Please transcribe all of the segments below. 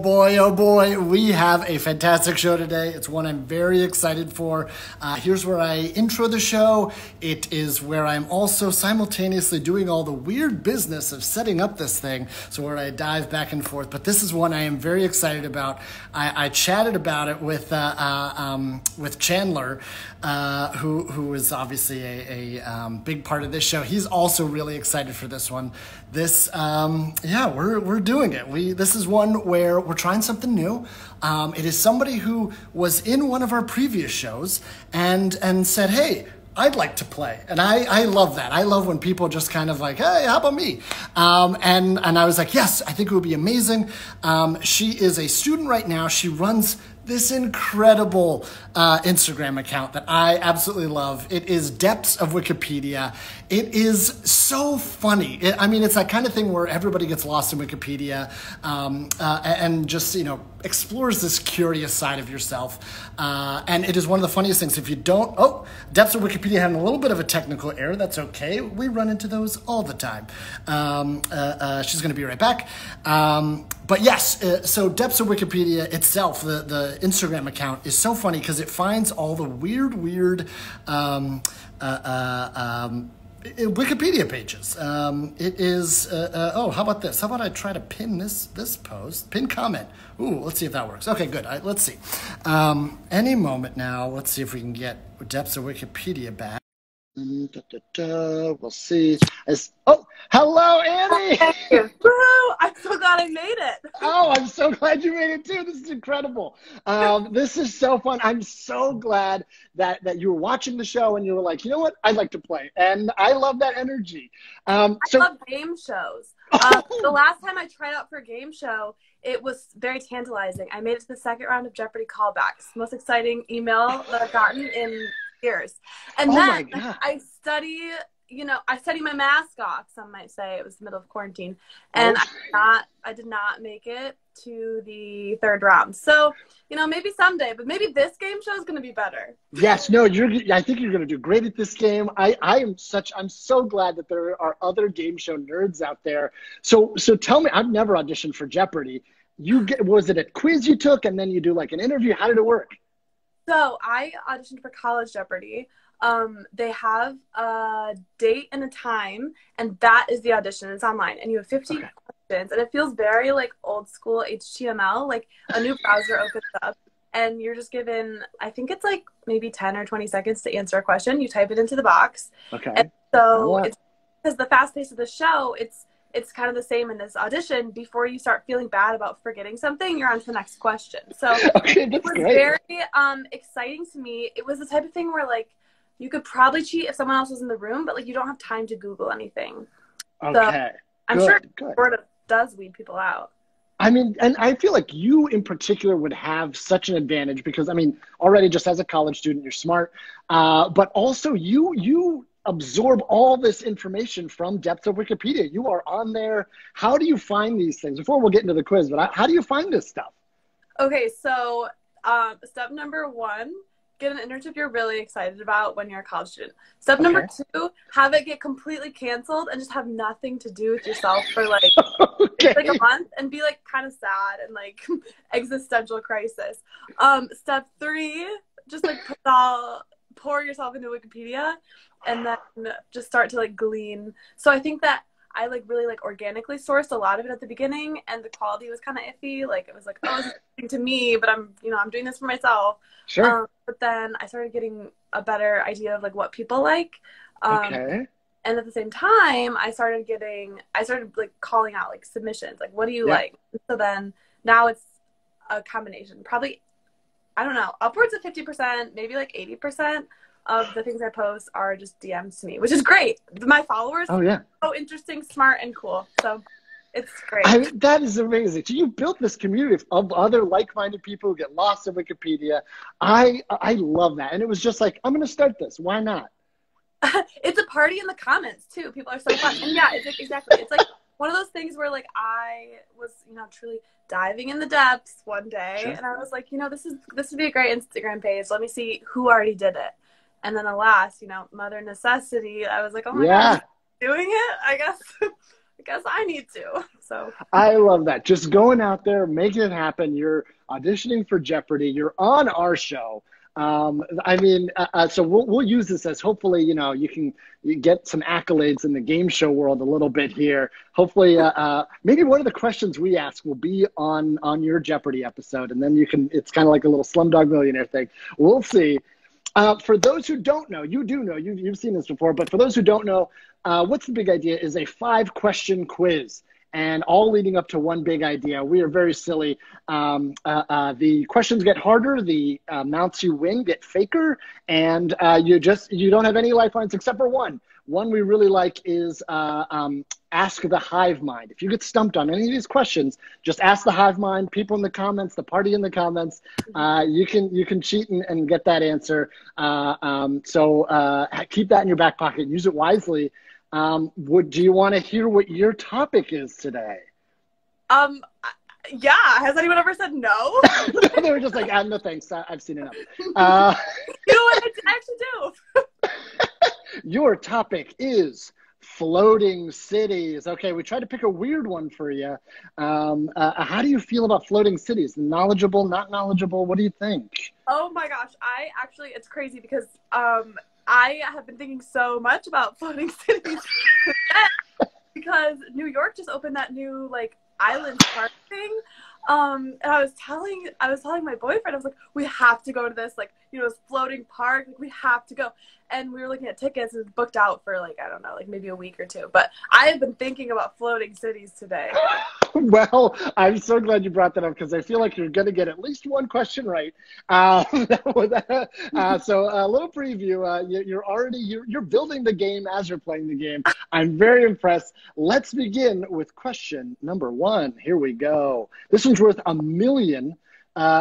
boy, oh boy, we have a fantastic show today. It's one I'm very excited for. Here's where I intro the show. It is where I'm also simultaneously doing all the weird business of setting up this thing, so where I dive back and forth. But this is one I am very excited about. I chatted about it with Chandler, who is obviously a big part of this show. He's also really excited for this one. We're doing it. This is one where we're trying something new. It is somebody who was in one of our previous shows and said, hey, I'd like to play. And I love that. I love when people just kind of like, hey, how about me? And I was like, yes, I think it would be amazing. She is a student right now. She runs this incredible Instagram account that I absolutely love. It is Depths of Wikipedia. It is so funny. It's that kind of thing where everybody gets lost in Wikipedia and just, explores this curious side of yourself. And it is one of the funniest things. If you don't, Depths of Wikipedia had a little bit of a technical error. That's okay. We run into those all the time. She's going to be right back. But yes, so Depths of Wikipedia itself, the Instagram account, is so funny because it finds all the weird Wikipedia pages. It is, how about this? How about I try to pin this post? Pin comment. Ooh, let's see if that works. Okay, good. Let's see. Any moment now, let's see if we can get Depths of Wikipedia back. We'll see. Hello, Annie! Woo! I'm so glad I made it. Oh, I'm so glad you made it too. This is incredible. This is so fun. I'm so glad that you were watching the show and you were like, you know what? I'd like to play. And I love that energy. I love game shows. The last time I tried out for a game show, it was very tantalizing. I made it to the second round of Jeopardy callbacks. Most exciting email that I've gotten in years. And then I study my mask off, some might say. It was the middle of quarantine. And I did not make it to the third round. So, maybe someday, but maybe this game show is going to be better. Yes, no, I think you're going to do great at this game. I'm so glad that there are other game show nerds out there. So tell me, I've never auditioned for Jeopardy. Was it a quiz you took and then you do like an interview? How did it work? So I auditioned for College Jeopardy. They have a date and a time, and that is the audition. It's online, and you have 50 questions, and it feels very like old school HTML, like a new browser opens up, and you're just given, I think it's like maybe 10 or 20 seconds to answer a question. You type it into the box. Okay. And so it's because the fast pace of the show, it's kind of the same in this audition. Before you start feeling bad about forgetting something, you're on to the next question. So it was very exciting to me. It was the type of thing where like you could probably cheat if someone else was in the room, but like you don't have time to Google anything. Okay. So I'm sure it sort of does weed people out. And I feel like you in particular would have such an advantage because, already just as a college student, you're smart, but also you absorb all this information from Depths of Wikipedia. You are on there. How do you find these things? Before we'll get into the quiz, but how do you find this stuff? Okay, so step number 1, get an internship you're really excited about when you're a college student. Step number 2, have it get completely canceled and just have nothing to do with yourself for like, like a month and be like kind of sad and like existential crisis. Step 3, just like pour yourself into Wikipedia and then just start to like glean. So I think that I like really like organically sourced a lot of it at the beginning, and the quality was kind of iffy. Like it was like, oh, it's interesting to me, but I'm doing this for myself. Sure. But then I started getting a better idea of like what people like. And at the same time, I started like calling out like submissions, like what do you like? So then now it's a combination, probably, I don't know, upwards of 50%, maybe like 80% of the things I post are just DMs to me, which is great. My followers are so interesting, smart, and cool. So it's great. That is amazing. So you built this community of other like-minded people who get lost in Wikipedia. I love that. And it was just like, I'm going to start this. Why not? It's a party in the comments, too. People are so fun. And yeah, exactly. It's like one of those things where like I was, truly diving in the depths one day. And I was like, this would be a great Instagram page. Let me see who already did it. And then alas, mother necessity, I was like, oh my God, doing it, I guess. I guess I need to. So I love that. Just going out there, making it happen. You're auditioning for Jeopardy. You're on our show. So we'll use this as hopefully, you get some accolades in the game show world a little bit here. Hopefully, maybe one of the questions we ask will be on your Jeopardy episode, and then it's kind of like a little Slumdog Millionaire thing. We'll see. For those who don't know, you do know, you've seen this before, but for those who don't know, what's the big idea is a 5-question quiz. And all leading up to one big idea. We are very silly. The questions get harder. The amounts you win get faker. And you don't have any lifelines except for one. One we really like is ask the hive mind. If you get stumped on any of these questions, just ask the hive mind, people in the comments, the party in the comments. You can cheat and get that answer. So keep that in your back pocket. Use it wisely. Do you want to hear what your topic is today? Yeah. Has anyone ever said no? They were just like, no thanks. I've seen enough. You know what? I actually do. Your topic is floating cities. Okay, we tried to pick a weird one for you. How do you feel about floating cities? Knowledgeable, not knowledgeable? What do you think? Oh my gosh. It's crazy because I have been thinking so much about floating cities because New York just opened that new island park thing. And I was telling my boyfriend, I was like, we have to go to this, this floating park. We have to go. And we were looking at tickets. It's booked out for I don't know, maybe a week or two. But I have been thinking about floating cities today. Well, I'm so glad you brought that up because I feel like you're going to get at least one question right. So a little preview. You're building the game as you're playing the game. I'm very impressed. Let's begin with question number 1. Here we go. This one's worth $1 million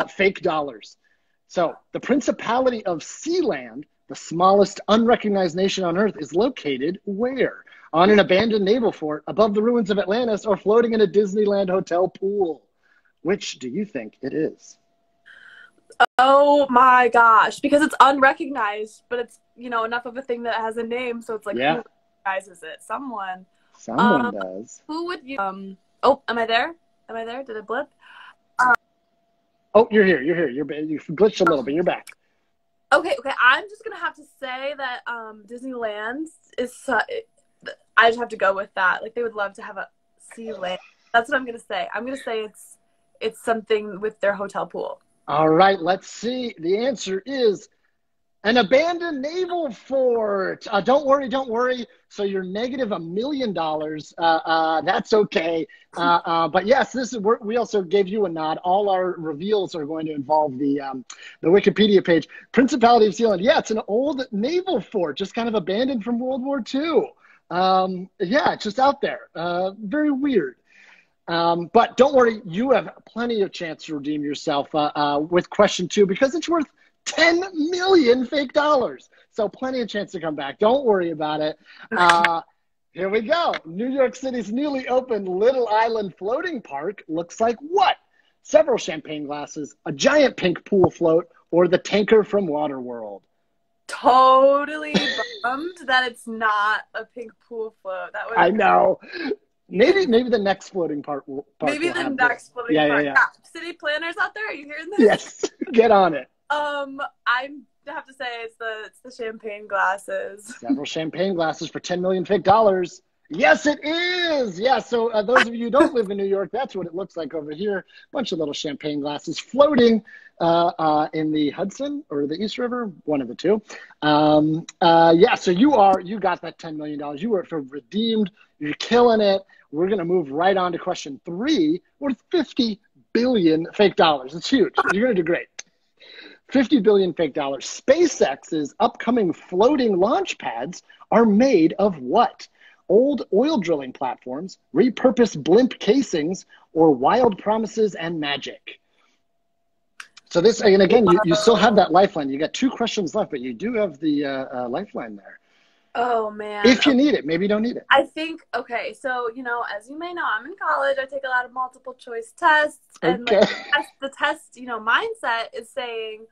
fake dollars. So the Principality of Sealand, the smallest unrecognized nation on Earth, is located where? On an abandoned naval fort, above the ruins of Atlantis, or floating in a Disneyland hotel pool? Which do you think it is? Oh my gosh, because it's unrecognized, but it's, enough of a thing that has a name, so it's who recognizes it? Someone does. Who would you oh, am I there? Did it blip? Oh, you're here. You glitched a little bit. You're back. Okay. I'm just gonna have to say that Disneyland is. I just have to go with that. They would love to have a sea land. That's what I'm gonna say. I'm gonna say it's something with their hotel pool. All right. Let's see. The answer is an abandoned naval fort. Don't worry. So you're negative $1 million. That's okay. But yes, we also gave you a nod. All our reveals are going to involve the Wikipedia page. Principality of Sealand. Yeah, it's an old naval fort, just kind of abandoned from World War II. It's just out there. Very weird. But don't worry, you have plenty of chance to redeem yourself with question 2 because it's worth 10 million fake dollars. So plenty of chance to come back. Don't worry about it. Here we go. New York City's newly opened Little Island floating park looks like what? Several champagne glasses, a giant pink pool float, or the tanker from Waterworld? Totally bummed that it's not a pink pool float. I know. Maybe the next floating park maybe will the have next floating park. Yeah. City planners out there, are you hearing this? Yes, get on it. I have to say it's the champagne glasses. Several champagne glasses for 10 million fake dollars. Yes, it is. Yeah. So those of you who don't live in New York, that's what it looks like over here. Bunch of little champagne glasses floating in the Hudson or the East River, one of the two. So you got that $10 million. You were redeemed. You're killing it. We're going to move right on to question 3 worth 50 billion fake dollars. It's huge. You're going to do great. 50 billion fake dollars. SpaceX's upcoming floating launch pads are made of what? Old oil drilling platforms, repurposed blimp casings, or wild promises and magic? So this, and again, you still have that lifeline. You got 2 questions left, but you do have the lifeline there. Oh, man. If you need it. Maybe you don't need it. I think, okay, so, as you may know, I'm in college. I take a lot of multiple choice tests. And okay. The test, mindset is saying,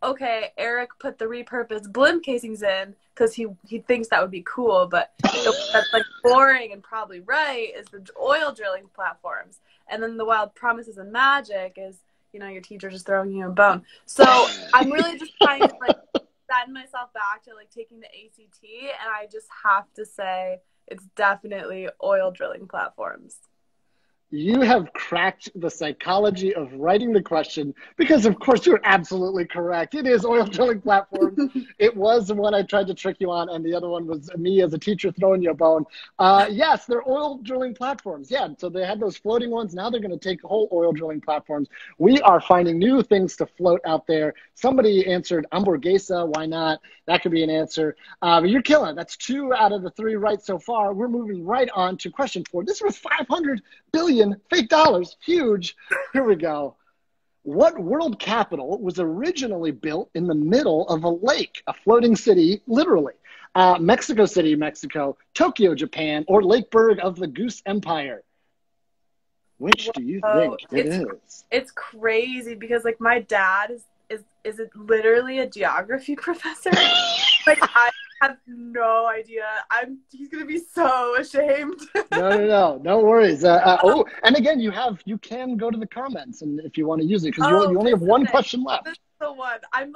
okay, Eric put the repurposed blimp casings in because he thinks that would be cool, but that's like boring and probably right is the oil drilling platforms. And then the wild promises and magic is, you know, your teacher just throwing you a bone. So I'm really just trying to like send myself back to like taking the ACT, and I just have to say it's definitely oil drilling platforms. You have cracked the psychology of writing the question because, of course, you're absolutely correct. It is oil drilling platforms. It was the one I tried to trick you on, and the other one was me as a teacher throwing you a bone. Yes, they're oil drilling platforms. Yeah, so they had those floating ones. Now they're going to take whole oil drilling platforms. We are finding new things to float out there. Somebody answered hamburguesa. Why not? That could be an answer. You're killing it. That's 2 out of the 3 right so far. We're moving right on to question 4. This was 500 billion fake dollars. Huge. Here we go. What world capital was originally built in the middle of a lake, a floating city, literally? Mexico City, Mexico, Tokyo, Japan, or Lakeburg of the Goose Empire? Which do you think it is? It's crazy because like my dad is it literally a geography professor? Like I have no idea. He's gonna be so ashamed. No worries. Oh, and again, you can go to the comments and if you want to use it because you only have one question left. This is the one. I'm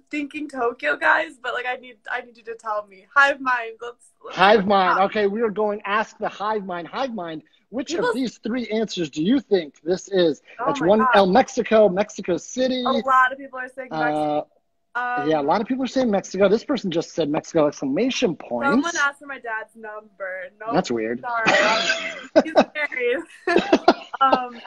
thinking Tokyo, guys, but like I need you to tell me. Hive mind. Let's Hive mind. Okay, we are going ask the hive mind. Hive mind. Which of these 3 answers do you think this is? That's one. God. El Mexico, Mexico City. A lot of people are saying Mexico. Yeah, a lot of people are saying Mexico. This person just said Mexico, exclamation points. Someone asked for my dad's number. No, that's weird. Sorry. He's married.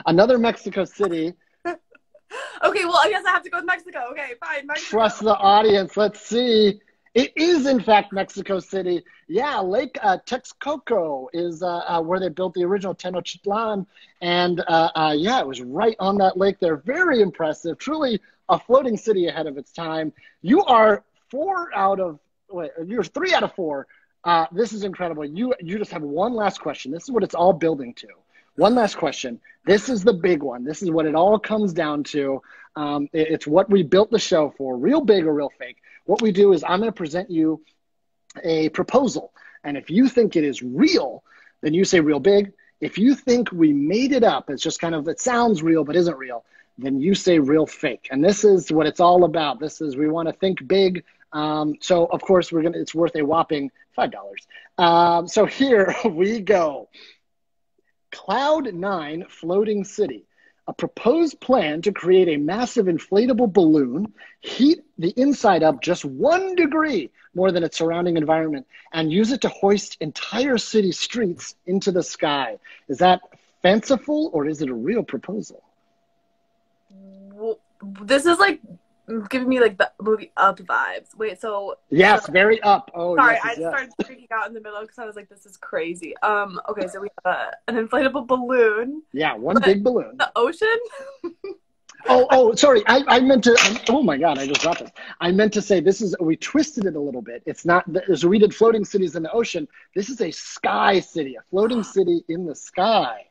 Another Mexico City. Okay, well, I guess I have to go with Mexico. Okay, fine. Mexico. Trust the audience. Let's see. It is, in fact, Mexico City. Yeah, Lake Texcoco is where they built the original Tenochtitlan. And, yeah, it was right on that lake there. Very impressive. Truly a floating city ahead of its time. You are 3 out of 4. This is incredible. You just have one last question. This is what it's all building to. One last question. This is the big one. This is what it all comes down to. It's what we built the show for, real big or real fake. What we do is I'm going to present you a proposal. And if you think it is real, then you say real big. If you think we made it up, it's just kind of, it sounds real but isn't real, then you say real fake. And this is what it's all about. This is, we want to think big. So of course it's worth a whopping $5. So here we go. Cloud 9 floating city. A proposed plan to create a massive inflatable balloon, heat the inside up just 1 degree more than its surrounding environment, and use it to hoist entire city streets into the sky. Is that fanciful or is it a real proposal? This is like giving me like the movie Up vibes. Wait, so yes, very Up. Oh, sorry, yes, I started freaking out in the middle because I was like, "This is crazy." Okay, so we have an inflatable balloon. Yeah, one big balloon. The ocean. Oh, sorry. I meant to. Oh my God, I just dropped it. I meant to say this is. We twisted it a little bit. It's not. So we did floating cities in the ocean. This is a sky city, a floating city in the sky.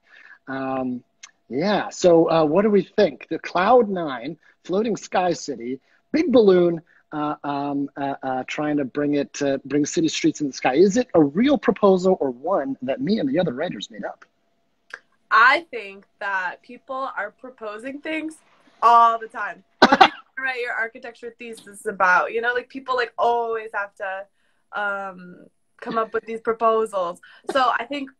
Yeah. So what do we think? The Cloud 9 floating sky city, big balloon, trying to bring city streets in the sky. Is it a real proposal or one that me and the other writers made up? I think that people are proposing things all the time. What do you write your architecture thesis about? You know, like people like always have to come up with these proposals. So I think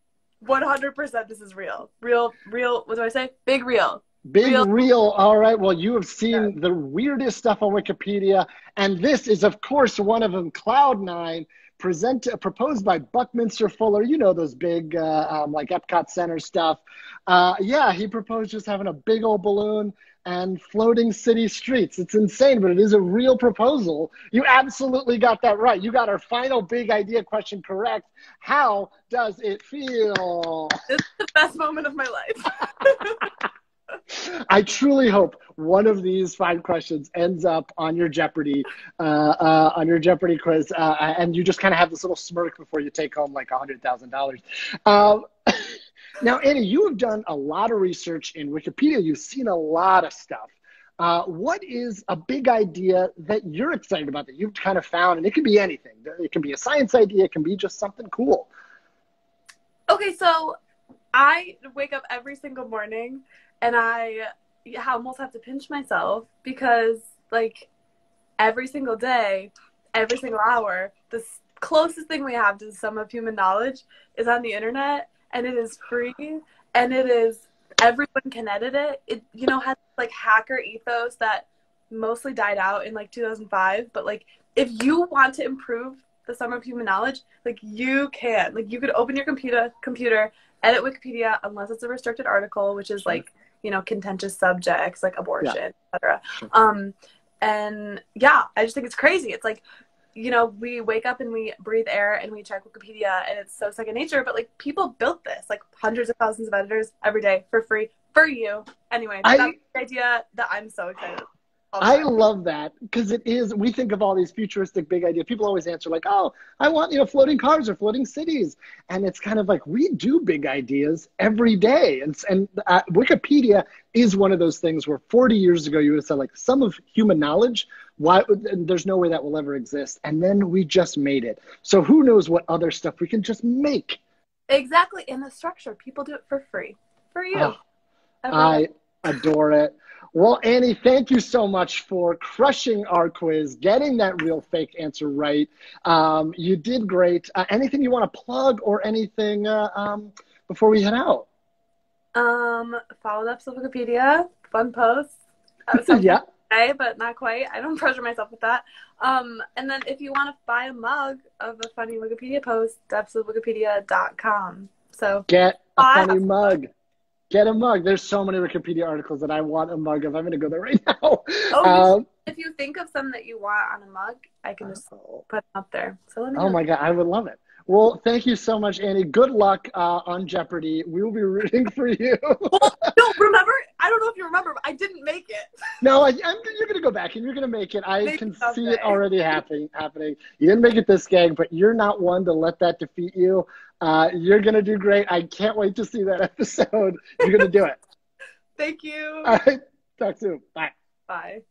100% this is real. Real, what do I say? Big real. Big real. All right. Well, you have seen the weirdest stuff on Wikipedia. And this is, of course, one of them, Cloud 9, proposed by Buckminster Fuller. You know, those big, like Epcot Center stuff. Yeah, he proposed just having a big old balloon and floating city streets. It's insane, but it is a real proposal. You absolutely got that right. You got our final big idea question correct. How does it feel? This is the best moment of my life. I truly hope one of these 5 questions ends up on your Jeopardy, quiz, and you just kind of have this little smirk before you take home like $100,000. Now, Annie, you have done a lot of research in Wikipedia. You've seen a lot of stuff. what is a big idea that you're excited about that you've kind of found? And it can be anything. It can be a science idea. It can be just something cool. Okay, so I wake up every single morning and I almost have to pinch myself because, like, every single day, every single hour, the closest thing we have to the sum of human knowledge is on the internet, and it is free, and it is, everyone can edit it. It, you know, has like hacker ethos that mostly died out in like 2005, but like if you want to improve the sum of human knowledge, like you can. Like you could open your computer, edit Wikipedia, unless it's a restricted article, which is like, you know, contentious subjects like abortion, etc. And yeah, I just think it's crazy. It's like, you know, we wake up and we breathe air and we check Wikipedia, and it's so second nature, but like people built this, like hundreds of thousands of editors every day for free for you. Anyway, that's the idea that I'm so excited about. I love that, because it is, we think of all these futuristic big ideas. People always answer like, oh, I want, you know, floating cars or floating cities. And it's kind of like, we do big ideas every day. And Wikipedia is one of those things where 40 years ago, you would have said like sum of human knowledge, why, there's no way that will ever exist. And then we just made it. So who knows what other stuff we can just make. Exactly. In the structure, people do it for free. For you. Oh, I adore it. Well, Annie, thank you so much for crushing our quiz, getting that real fake answer right. You did great. Anything you want to plug or anything before we head out? Follow the episode of Wikipedia. Fun posts. Yeah. Today, but not quite. I don't pressure myself with that. And then if you want to buy a mug of a funny Wikipedia post, depthsofwikipedia.com. So get a funny mug. Get a mug. There's so many Wikipedia articles that I want a mug of. I'm going to go there right now. Oh, if you think of some that you want on a mug, I can just put them up there. So let me know. Oh my God, I would love it. Well, thank you so much, Annie. Good luck on Jeopardy. We will be rooting for you. No, remember? I don't know if you remember, but I didn't make it. No, you're going to go back and you're going to make it. I can see it already happening. You didn't make it this gang, but you're not one to let that defeat you. You're going to do great. I can't wait to see that episode. You're going to do it. Thank you. All right. Talk soon. Bye. Bye.